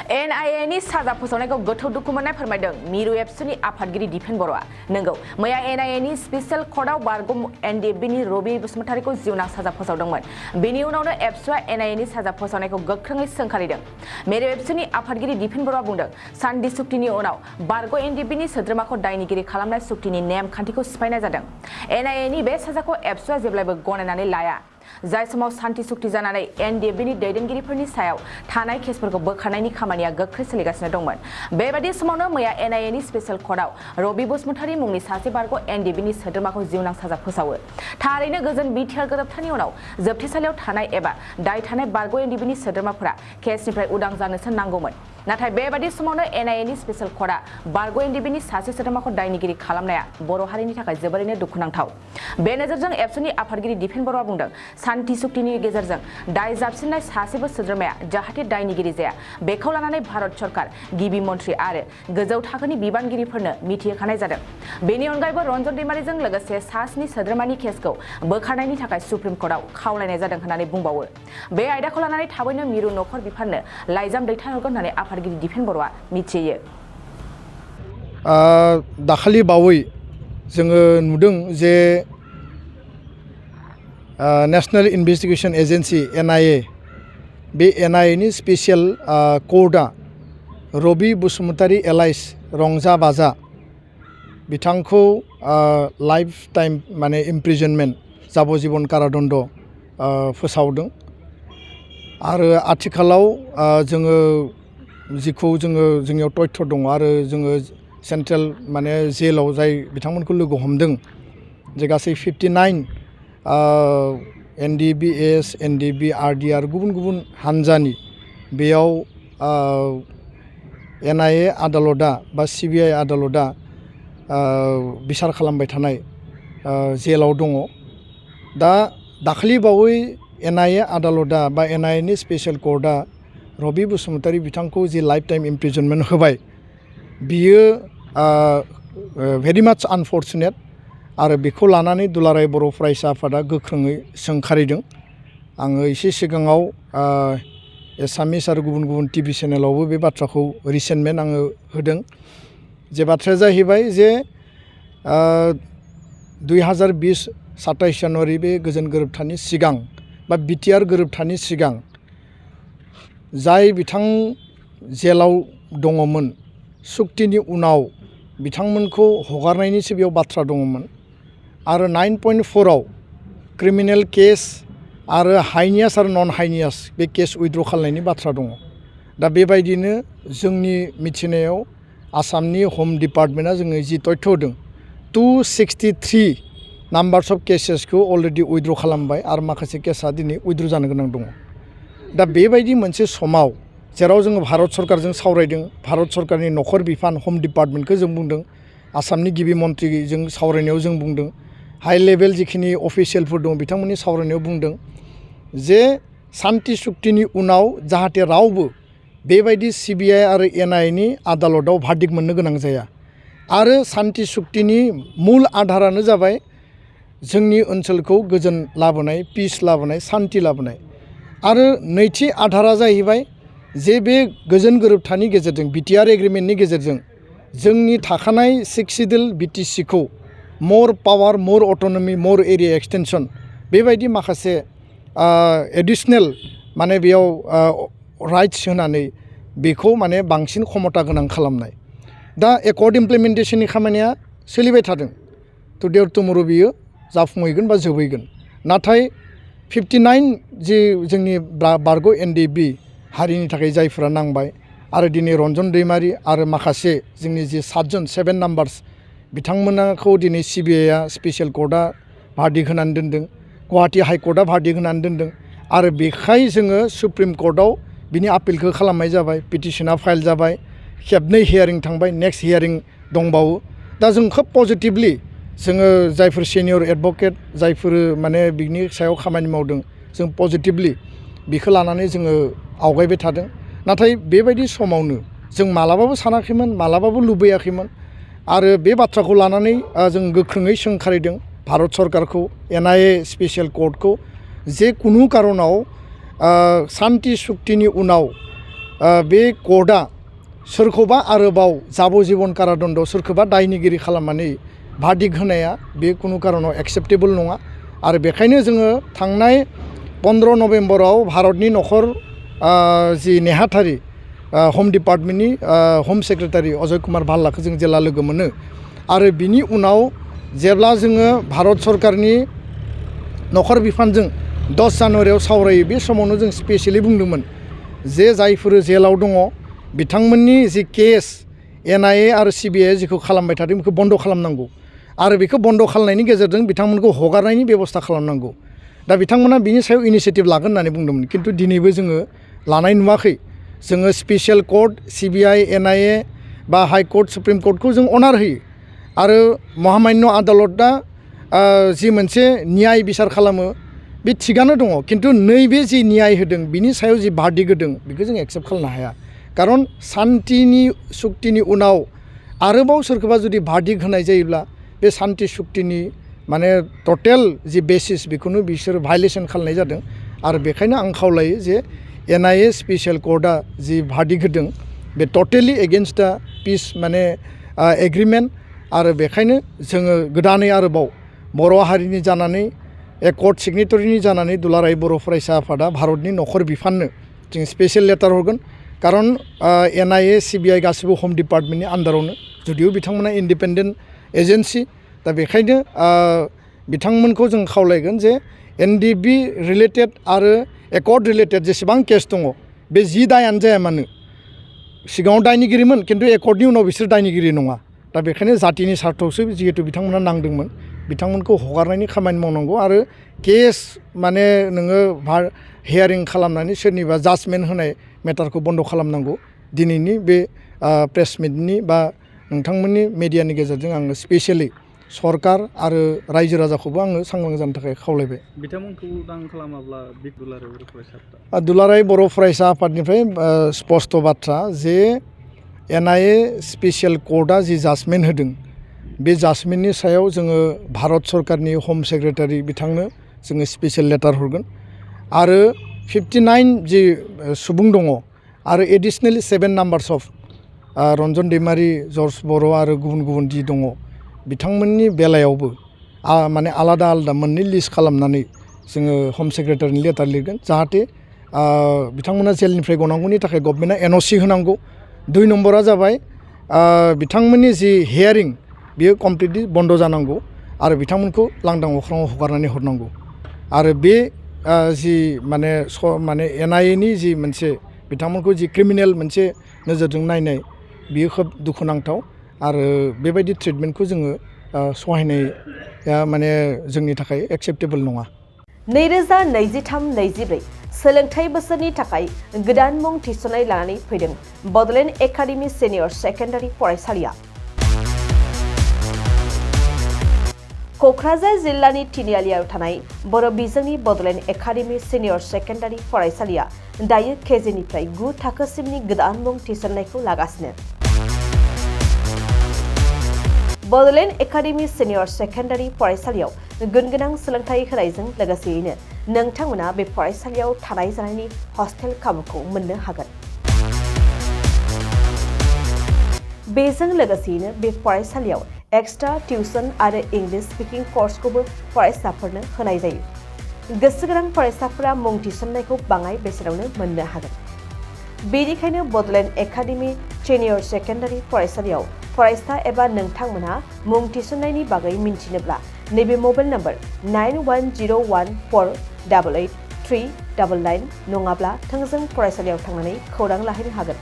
NIA नि साजा फोसावनायखौ गोथौ दुखु मोननाय फोरमायदों मिरु एबसुनि आफादगिरि दिपेन बर'आ। नंगौ मैया NIA नि स्पेशल कर्टआव बारग' NDFB नि रबि बसुमतारीखौ जिउनां साजा फोसावदोंमोन। बेनि उनावनो एबसुआ NIA नि साजा फोसावनायखौ गोख्रोङै सोंखारिदों। मिरु एबसुनि आफादगिरि दिपेन बर'आ बुंदों सान्थि सुक्तिनि उनाव बारग' NDFB नि सोद्रोमाखौ दायनिगिरि खालामनाय सुक्तिनि नेम खान्थिखौ सिफायनाय जादों। NIA नि बे साजाखौ एबसुआ जेब्लाबो गनायनानै लाया। जाय समाव सान्थि सुक्ति जानानै NDFB नि दैदेनगिरिफोरनि सायाव थानाय केसफोरखौ बोखारनायनि खामानिया गोख्रै सोलिगासिनो दंमोन। बेबादि समावनो मैया NIA नि स्पेशल कर्टआव रबि बसुमतारी मुंनि सासे बारग' NDFB नि सोद्रोमाखौ जिउनां साजा फोसावो। थारैनो गोजोन बिटिआर गोरोबथानि उनाव जोबथेसालियाव थानाय एबा दाय थानाय बारग' NDFB नि सोद्रोमाफोरा केसनिफ्राय उदां जानोसो नांगौमोन। नाथाय बेबादि समावनो NIA नि स्पेशल कर्टआ बारग' NDFB नि सासे सोद्रोमाखौ दायनिगिरि खालामनाया बर' हारिनि थाखाय जोबोरैनो दुखुनांथाव। बे नोजोरजों एबसुनि आफादगिरि दिपेन बर'आ बुंदों सान्थि सुक्तिनि गेजेरजों दाय जाबसिननाय सासेबो सोद्रोमाया जाहाथे दायनिगिरि जाया बेखौ लानानै भारत सरकार गिबि मन्थ्रि आरो गोजौ थाखोनि बिबानगिरिफोरनो मिथिहोखानाय जादों। बेनि अनगायैबो रन्जन दैमारिजों लोगोसे सास्नि सोद्रोमानि केसखौ बोखारनायनि थाखाय सुप्रिम कर्टआव खावलायनाय जादों होननानै बुंबावो। बे आयदाखौ लानानै थाबैनो मिरु नखर बिफाननो लाइजाम दैथायहरगोन होननानै आफादगिरि दिपेन बर'आ मिथियो। दाखालि बावै जोङो नुदों जे नेशनेल इन्वेस्टिगेशन एजेन्सि NIA बे NIA नि स्पेशल कर्टआ रबि बसुमतारी एलाइस रंजा बाजा बिथांखौ लाइफ टाइम माने इमप्रिजनमेन्ट जाबजीबन कारादण्ड फोसावदों। आरो आथिखालाव जोङो जिखौ जोंनियाव तथ्य दङ आरो जोङो सेन्ट्रेल माने जेलाव जाय बिथांमोनखौ लोगो हमदों जे गासै 59 NDBS, NDB, RDR गुबुन गुबुन हान्जानि बेयाव NIA आदालतआ बा CBI आदालतआ बिसार खालामबाय थानाय जेलाव दङ। दा दाखालि बावै NIA आदालतआ बा NIA नि स्पेशल कर्टआ रबि बसुमतारी बिथांखौ जि लाइफ टाइम इमप्रिजनमेन्ट होबाय बियो भेरि माच आनफर्चुनेट आरो बेखौ लानानै दुलाराय बर' फरायसा आफादा गोख्रोङै सोंखारिदों। आङो एसे सिगाङाव एसामिस आरो गुबुन गुबुन TV चेनेलावबो बे बाथ्राखौ रिसेन्टमेन्ट आङो होदों। जे बाथ्राया जाहैबाय जे 2020 27 जानुवारि बे गोजोन गोरोबथानि सिगां बा बिटिआर गोरोबथानि सिगां जाय बिथां जेलाव दङमोन सुक्तिनि उनाव बिथांमोनखौ हगारनायनिसो बेयाव बाथ्रा दङमोन। आरो 9.4 आव क्रिमिनेल केस आरो हाइनियास आरो नन हाइनियास बे केस उइथड्र खालामनायनि बाथ्रा दङ। दा बेबायदिनो जोंनि मिथिनायाव आसामनि हम डिपार्टमेन्टआ जोङो जि तथ्य होदों 263 नाम्बार्स अफ केसेसखौ अलरेडि उइथड्र खालामबाय आरो माखासे केसा दिनै उइथड्र जानो गोनां दङ। दा बेबायदि मोनसे समाव जेराव जोङो भारत सरकारजों सावरायदों, भारत सरकारनि नखर बिफान हम डिपार्टमेन्टखौ जों बुंदों, आसामनि गिबि मन्थ्रिजों सावरायनायाव जों बुंदों, हाई लेभेल जिखिनि अफिसियेलफोर दं बिथांमोननि सावरायनायाव बुंदों जे सान्थि सुक्तिनि उनाव जाहाथे रावबो बेबायदि CBI आरो NIA नि आदालतआव भार्डिक्ट मोननो गोनां जाया। आरो सान्थि सुक्तिनि मुल आधारानो जाबाय जोंनि ओनसोलखौ गोजोन लाबोनाय, पिस लाबोनाय, सान्थि लाबोनाय। आरो नैथि आधारा जाहैबाय जे बे गोजोन गोरोबथानि गेजेरजों बिटिआर एग्रिमेन्टनि गेजेरजों जोंनि थाखानाय 6 सिडिउल BTC खौ मोर पावार, मोर अट'नमि, मोर एरिया एक्सटेनसन बेबायदि माखासे एडिशनेल माने बेयाव राइट्स होनानै बेखौ माने बांसिन क्षमता गोनां खालामनाय। दा एकर्ड इमप्लिमेन्टेशननि खामानिया सोलिबाय थादों। टुडे अर टुमर' बियो जाफुंहैगोन बा जोबहैगोन। नाथाय 59 जि जोंनि बारग' NDFB हारिनि थाखाय जायफोरा नांबाय आरो दिनै रन्जन दैमारि आरो माखासे जोंनि जि 7 नाम्बार्स बिथांमोनखौ दिनै CBIआ स्पेशल कर्टआ भार्डिक्ट होनानै दोनदों, गुवाहाटी हाइकर्टआ भार्डिक्ट होनानै दोनदों आरो बेखाय जोङो सुप्रिम कर्टआव बिनि आपिलखौ खालामनाय जाबाय, पिटिशना फाइल जाबाय, खेबनै हियारिं थांबाय, नेक्स्ट हियारिं दंबावो। दा जों खोब पजिटिभलि जोङो जायफोर सिनियर एडभकेट जायफोर माने बिनि सायाव खामानि मावदों जों पजिटिभलि बेखौ लानानै जोङो आवगायबाय थादों। नाथाय बेबायदि समावनो जों मालाबाबो सानाखैमोन, मालाबाबो लुबैयाखैमोन आरो बे बाथ्राखौ लानानै जों गोख्रोङै सोंखारिदों भारत सरकारखौ, NIA स्पेशल कर्टखौ जे कुनु कारनाव सान्थि सुक्तिनि उनाव बे कर्टआ सोरखौबा आरोबाव जाब'जिबन कारादन्ड सोरखौबा दायनिगिरि खालामनानै भार्डिक्ट होनाया बे कुनु कारनाव एक्सेप्टेबल नङा आरो बेखायनो जोङो थांनाय 15 नभेम्बराव भारतनि नखर जि नेहाथारि हम डिपार्टमेन्टनि हम सेक्रेटारि अजय कुमार भाल्लाखौ जों जेला लोगो मोनो आरो बिनि उनाव जेब्ला जोङो भारत सरकारनि नखर बिफानजों 10 जानुवारियाव सावरायो बे समावनो जों स्पेसियेलि बुंदोंमोन जे जायफोर जेलाव दङ बिथांमोननि जि केस NIA आरो CBI जिखौ खालामबाय थादों बेखौ बन्द खालामनांगौ आरो बेखौ बन्द खालामनायनि गेजेरजों बिथांमोनखौ हगारनायनि बेबस्था खालामनांगौ दा बिथांमोना बिनि सायाव इनिशिएटिभ लागोन होननानै बुंदोंमोन खिन्थु दिनैबो जोङो लानाय नुवाखै जोङो स्पेसियेल कर्ट CBI NIA बा हाइ कर्ट सुप्रिम कर्टखौ जों अनार होयो आरो महामान्य आदालतआ जि मोनसे न्याय बिसार खालामो बे थिगानो दङ खिन्थु नैबे जि न्याय होदों बिनि सायाव जि भार्डिक्ट होदों बेखौ जों एक्सेप्ट खालामनो हाया खारन शान्तिनि सुक्तिनि उनाव आरोबाव सोरखौबा जुदि भार्डिक्ट होनाय जायोब्ला बे शान्ति सुक्तिनि माने टटेल जि बेसिस बेखौनो बिसोर भायलेसन खालामनाय जादों आरो बेखायनो आं खावलायो जे NIA स्पेसियेल कर्टआ जि भार्डिक्ट होदों बे टटेलि एगेन्स्ट दा पिस माने एग्रिमेन्ट आरो बेखायनो जोङो गोदानै आरोबाव बर' हारिनि जानानै एकर्ड सिगनेटरिनि जानानै दुलाराय बर' फरायसा आफादा भारतनि नखर बिफाननो जों स्पेसियेल लेटार हरगोन खारन NIA CBI गासिबो हम डिपार्टमेन्टनि आन्दारावनो जुदिও बिथांमोना इन्डिपेन्डेन्ट एजेन्सि दा बेखायनो बिथांमोनखौ जों खावलायगोन जे NDB रिलेटेड आरो एकर्ड रिलेटेड जेसेबां केस दङ बे जि दायानो जाया मानो सिगाङाव दायनिगिरिमोन खिन्थु एकर्डनि उनाव बिसोर दायनिगिरि नङा दा बेखायनो जातिनि सार्थआवसो जिहेतु बिथांमोना नांदोंमोन बिथांमोनखौ हगारनायनि खामानि मावनांगौ आरो केस माने नोङो हियारिं खालामनानै सोरनिबा जाजमेन्ट होनाय मेटारखौ बन्द खालामनांगौ दिनैनि बे प्रेस मिटनि बा नोंथांमोननि मिडियानि गेजेरजों आङो स्पेसियेलि सरकार आरो रायजो राजाखौबो आङो सांग्रां जानो थाखाय खावलायबाय बिथांमोनखौ उदां खालामाब्ला दुलाराय बर' फरायसा दुलाराय बर' फरायसा आफादनिफ्राय स्पष्ट बाथ्रा जे NIA स्पेसियेल कर्टआ जि जाजमेन्ट होदों बे जाजमेन्टनि सायाव जोङो भारत सरकारनि हम सेक्रेटारि बिथांनो जोङो स्पेसियेल लेटार हरगोन आरो 59 जि सुबुं दङ आरो एडिशनेलि 7 numbers of Ranjan Daimary George बर' आरो गुबुन गुबुन जि दङ बिथांमोननि बेलायावबो माने आलादा आलादा मोननै लिस्ट खालामनानै जोङो हम सेक्रेटारिनि लेटार लिरगोन जाहाथे बिथांमोना जेलनिफ्राय गनांगौनि थाखाय गभर्नमेन्टआ NOC होनांगौ 2 नम्बरा जाबाय बिथांमोननि जि हियारिं बियो कमप्लिटलि बन्द जानांगौ आरो बिथांमोनखौ लांदां अख्राङाव हगारनानै हरनांगौ आरो बे जि माने NIA नि जि मोनसे बिथांमोनखौ जि क्रिमिनेल मोनसे नोजोरजों नायनाय बियो खोब दुखुनांथाव आरो बेबायदि ट्रिटमेन्टखौ जोङो सहायनाया माने जोंनि थाखाय एक्सेप्टेबल नङा 2023-24 सोलोंथाइ बोसोरनि थाखाय गोदान मुं थिसननाय लानानै फैदों बडलेण्ड एकाडेमि सिनियर सेकेन्डारि फरायसालिया क'क्राझार जिल्लानि तिनिआलियाव थानाय बर' बिजोंनि बडलेण्ड एकाडेमि सिनियर सेकेन्डारि फरायसालिया दायो केजिनिफ्राय 9 थाखोसिमनि गोदान मुं थिसननायखौ लागासिनो बडलेण्ड एकाडेमि सिनियर सेकेन्डारि फरायसालियाव गुनगोनां सोलोंथाइ होनायजों लोगोसेयैनो नोंथांमोना बे फरायसालियाव थानाय जानायनि हस्टेल खाबुखौ मोननो हागोन बेजों लोगोसेयैनो बे फरायसालियाव एक्सट्रा टिउसन आरो इंलिश स्पिकिं कर्सखौबो फरायसाफोरनो होनाय जायो गोसो गोनां फरायसाफोरा मुं थिसननायखौ बाङाय बेसेनावनो मोननो हागोन बेनिखायनो बडलेण्ड एकाडेमि सिनियर सेकेन्डारि फरायसालियाव फरायसा एबा नोंथांमोनहा मुं थिसननायनि बागै मिन्थिनोब्ला नैबे मबाइल नम्बर 9101488399 नङाब्ला थोंजों फरायसालियाव थांनानै खौरां लाहैनो हागोन